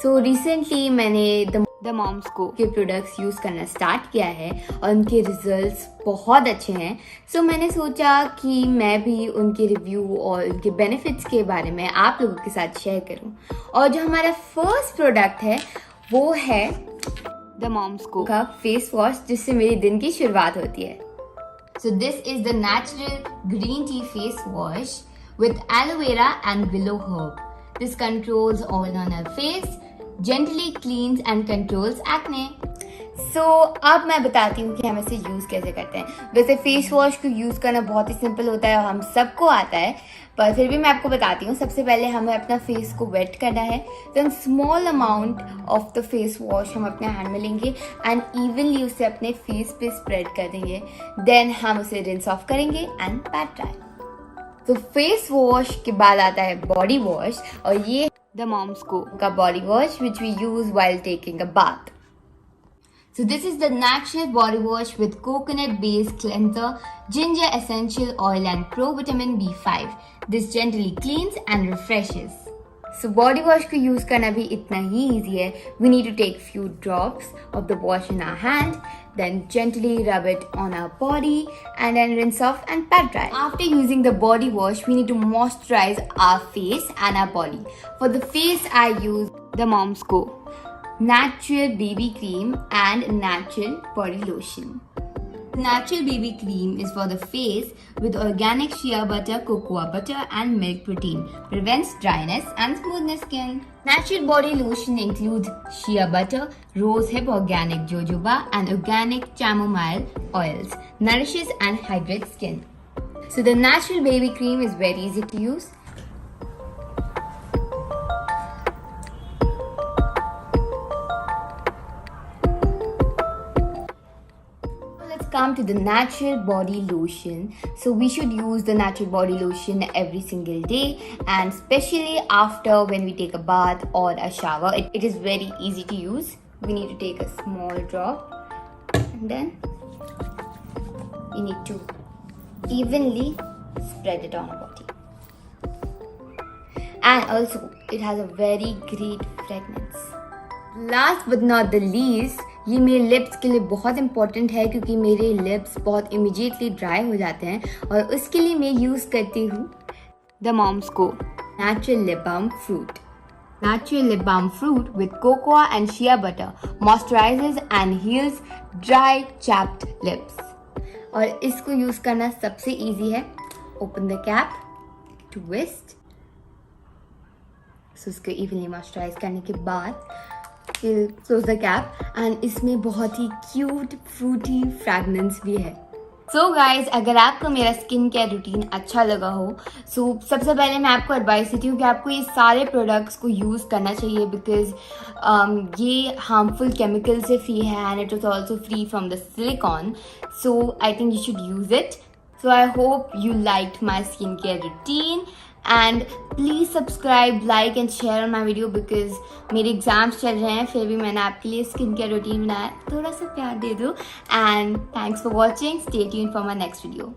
So recently मैंने the moms को के प्रोडक्ट्स यूज़ करना स्टार्ट किया है और उनके रिजल्ट्स बहुत अच्छे हैं. सो मैंने सोचा कि मैं भी उनके रिव्यू और उनके बेनिफिट्स के बारे में आप लोगों के साथ शेयर करूं. और जो हमारा फर्स्ट प्रोडक्ट है वो है द मॉम्स को का फेस वॉश, जिससे मेरे दिन की शुरुआत होती है. So this is the natural green tea face wash with aloe vera and willow herb. This controls oil on our face, gently cleans and controls acne. So, अब मैं बताती हूँ कि हम इसे यूज़ कैसे करते हैं. वैसे फेस वॉश को यूज़ करना बहुत ही सिंपल होता है और हम सबको आता है, पर फिर भी मैं आपको बताती हूँ. सबसे पहले हमें अपना फेस को वेट करना है. Then small amount of the face wash हम अपने हैंड में लेंगे एंड इवनली उसे अपने फेस पे स्प्रेड कर देंगे. देन हम उसे रिंस ऑफ करेंगे एंड पैट ड्राई. तो फेस वॉश के बाद आता है बॉडी वॉश, और ये द मॉम्स को का body wash which we use while taking a bath. So this is the natural body wash with coconut based cleanser, ginger essential oil and provitamin B5. This gently cleans and refreshes. So body wash को use करना भी इतना ही easy है. We need to take few drops of the wash in our hand, then gently rub it on our body and then rinse off and pat dry. After using the body wash, we need to moisturize our face and our body. For the face, I use the Mom's Co natural baby cream and natural body lotion. Natural baby cream is for the face with organic shea butter, cocoa butter and milk protein. Prevents dryness and smoothness skin. Natural body lotion includes shea butter, rosehip organic jojoba and organic chamomile oils. Nourishes and hydrates skin. So the natural baby cream is very easy to use. Come to the natural body lotion. So we should use the natural body lotion every single day, and especially after when we take a bath or a shower. It is very easy to use. We need to take a small drop and then you need to evenly spread it on our body. And also it has a very great fragrance. Last but not the least, ये मेरे lips के लिए बहुत important है क्योंकि मेरे lips बहुत immediately dry हो जाते हैं, और उसके लिए मैं यूज़ करती हूँ The moms Co natural lip balm fruit. Natural lip balm fruit with cocoa and shea butter moisturizes and heals dry chapped lips. और इसको यूज़ करना सबसे इजी है. ओपन द कैप, ट्विस्ट, सो इसको इवनली मॉइस्चराइज करने के बाद क्लोज द कैप, एंड इसमें बहुत ही क्यूट फ्रूटी फ्रैग्रेंस भी है. सो गाइज, अगर आपको मेरा स्किन केयर रूटीन अच्छा लगा हो, सबसे पहले मैं आपको एडवाइस देती हूँ कि आपको ये सारे प्रोडक्ट्स को यूज़ करना चाहिए, बिकॉज ये हार्मफुल केमिकल से फ्री है and it is also free from the silicon. So I think you should use it. So I hope you liked my skincare routine, and please subscribe, like and share on my video because मेरे exams चल रहे हैं, फिर भी मैंने आपके लिए skincare routine बनाया. थोड़ा सा प्यार दे दो, and thanks for watching. Stay tuned for my next video.